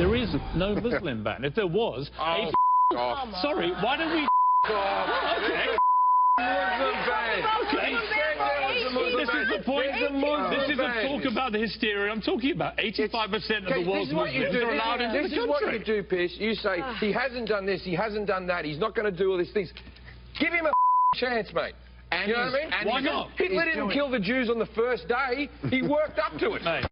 There is no Muslim ban. If there was... Oh, sorry, why don't we... Okay. Okay. This is the point. This isn't talk about the hysteria. I'm talking about 85% of the world's Muslims are allowed into the country. This is what you do, Piers. You say, he hasn't done this, he hasn't done that, he's not going to do all these things. Give him a chance, mate. And you know what I mean? Why not? Hitler didn't kill the Jews on the first day. He worked up to it. Mate.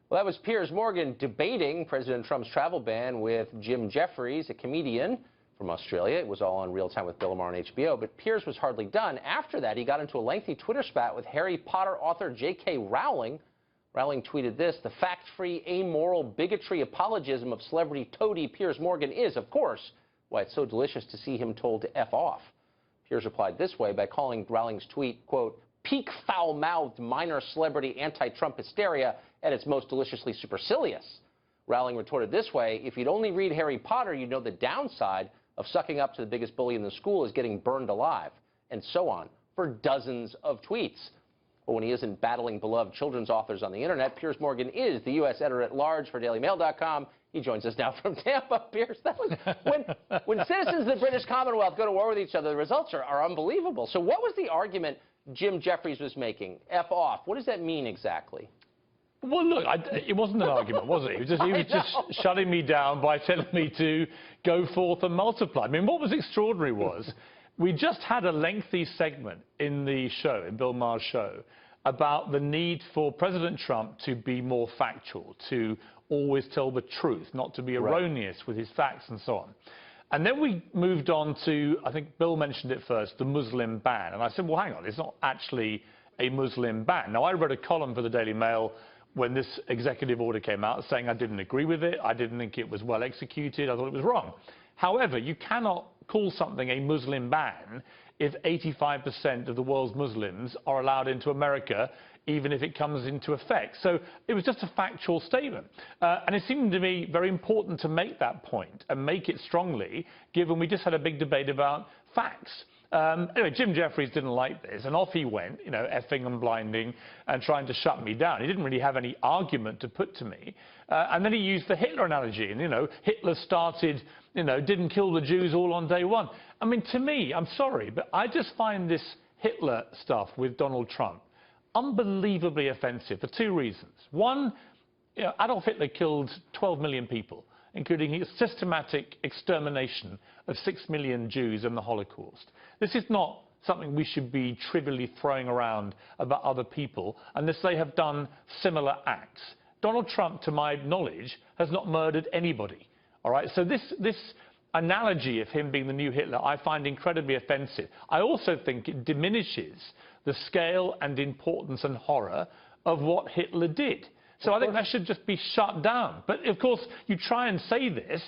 Well, that was Piers Morgan debating President Trump's travel ban with Jim Jeffries, a comedian from Australia. It was all on Real Time with Bill Maher on HBO, but Piers was hardly done. After that, he got into a lengthy Twitter spat with Harry Potter author J.K. Rowling. Rowling tweeted this: "The fact-free, amoral bigotry apologism of celebrity toady Piers Morgan is, of course, why it's so delicious to see him told to F off." Piers replied this way by calling Rowling's tweet, quote, "peak foul-mouthed minor celebrity anti-Trump hysteria at its most deliciously supercilious." Rowling retorted this way: "If you'd only read Harry Potter, you'd know the downside of sucking up to the biggest bully in the school is getting burned alive," and so on, for dozens of tweets. But when he isn't battling beloved children's authors on the internet, Piers Morgan is the U.S. editor-at-large for DailyMail.com. He joins us now from Tampa. Piers, that was when citizens of the British Commonwealth go to war with each other, the results are unbelievable. So what was the argument Jim Jeffries was making? F off. What does that mean exactly? Well, look, it wasn't an argument, was it? He was just shutting me down by telling me to go forth and multiply. I mean, what was extraordinary was we just had a lengthy segment in the show, in Bill Maher's show, about the need for President Trump to be more factual, to always tell the truth, not to be erroneous with his facts and so on. And then we moved on to, I think Bill mentioned it first, the Muslim ban. And I said, well, hang on, it's not actually a Muslim ban. Now, I wrote a column for the Daily Mail when this executive order came out saying I didn't agree with it, I didn't think it was well executed, I thought it was wrong. However, you cannot call something a Muslim ban if 85% of the world's Muslims are allowed into America, even if it comes into effect. So it was just a factual statement. And it seemed to me very important to make that point and make it strongly, given we just had a big debate about facts. Anyway, Jim Jeffries didn't like this, and off he went, you know, effing and blinding and trying to shut me down. He didn't really have any argument to put to me. And then he used the Hitler analogy, and, you know, Hitler started, you know, didn't kill the Jews all on day one. I mean, to me, I'm sorry, but I just find this Hitler stuff with Donald Trump unbelievably offensive for two reasons. One, you know, Adolf Hitler killed 12 million people, including his systematic extermination of 6 million Jews in the Holocaust. This is not something we should be trivially throwing around about other people unless they have done similar acts. Donald Trump, to my knowledge, has not murdered anybody. All right, so this analogy of him being the new Hitler I find incredibly offensive. I also think it diminishes the scale and importance and horror of what Hitler did. So I think that should just be shut down. But, of course, you try and say this,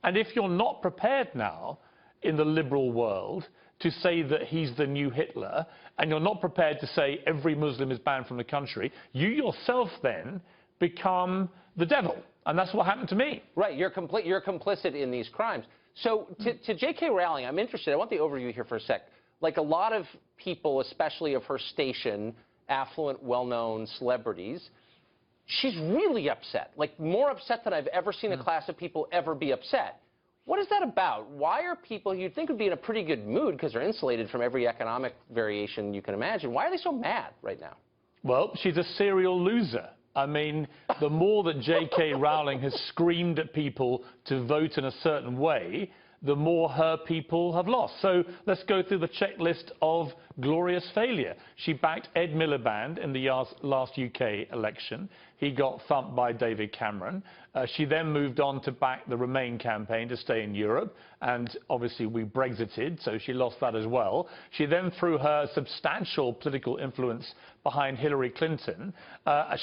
and if you're not prepared now in the liberal world to say that he's the new Hitler, and you're not prepared to say every Muslim is banned from the country, you yourself then become the devil. And that's what happened to me. Right, you're complicit in these crimes. So to J.K. Rowling, I'm interested. I want the overview here for a sec. Like a lot of people, especially of her station, affluent, well-known celebrities, she's really upset, like more upset than I've ever seen a class of people ever be upset. What is that about? Why are people you'd think would be in a pretty good mood because they're insulated from every economic variation you can imagine? Why are they so mad right now? Well, she's a serial loser. I mean, the more that J.K. Rowling has screamed at people to vote in a certain way, the more her people have lost. So let's go through the checklist of glorious failure. She backed Ed Miliband in the last UK election. He got thumped by David Cameron. She then moved on to back the Remain campaign to stay in Europe, and obviously we Brexited, so she lost that as well. She then threw her substantial political influence behind Hillary Clinton,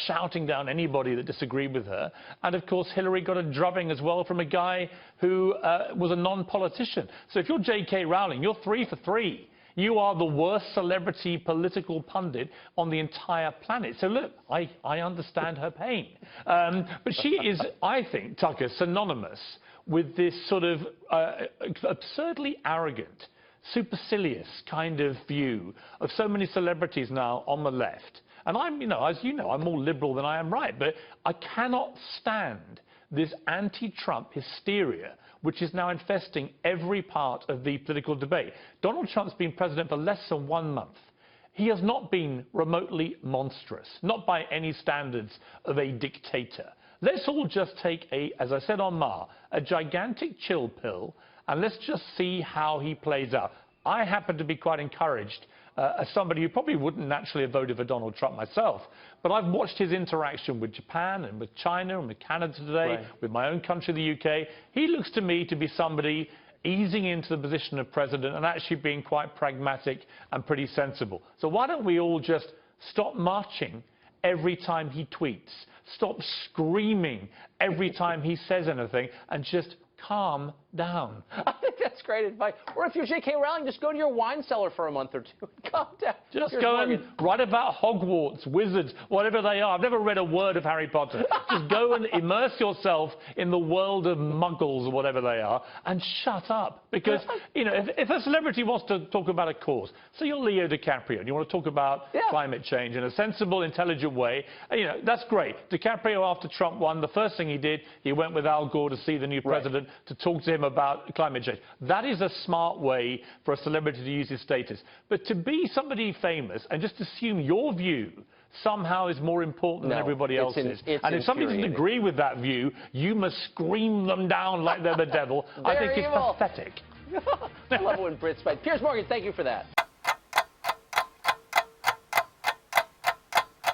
shouting down anybody that disagreed with her. And of course, Hillary got a drubbing as well from a guy who was a non-politician. So if you're J.K. Rowling, you're 3 for 3. You are the worst celebrity political pundit on the entire planet. So look, I understand her pain. But she is, I think, Tucker, synonymous with this sort of absurdly arrogant, supercilious kind of view of so many celebrities now on the left. And I'm, you know, as you know, I'm more liberal than I am right, but I cannot stand this anti-Trump hysteria, which is now infesting every part of the political debate. Donald Trump's been president for less than 1 month. He has not been remotely monstrous, not by any standards of a dictator. Let's all just take as I said on Ma, a gigantic chill pill, and let's just see how he plays out. I happen to be quite encouraged as somebody who probably wouldn't naturally have voted for Donald Trump myself, but I've watched his interaction with Japan and with China and with Canada today, right, with my own country, the UK. He looks to me to be somebody easing into the position of president and actually being quite pragmatic and pretty sensible. So why don't we all just stop marching every time he tweets, stop screaming every time he says anything, and just calm down. I think that's great advice. Or if you're J.K. Rowling, just go to your wine cellar for a month or two. Calm down. Just go and write about Hogwarts, wizards, whatever they are. I've never read a word of Harry Potter. Just go and immerse yourself in the world of muggles or whatever they are and shut up. Because, you know, if a celebrity wants to talk about a cause, so you're Leo DiCaprio and you want to talk about climate change in a sensible, intelligent way, you know, that's great. DiCaprio, after Trump won, the first thing he did, he went with Al Gore to see the new president to talk to him about climate change. That is a smart way for a celebrity to use his status. But to be somebody famous and just assume your view somehow is more important than everybody else's. And if somebody doesn't agree with that view, you must scream them down like they're the devil. I think it's pathetic. I love it when Brits fight. Piers Morgan, thank you for that.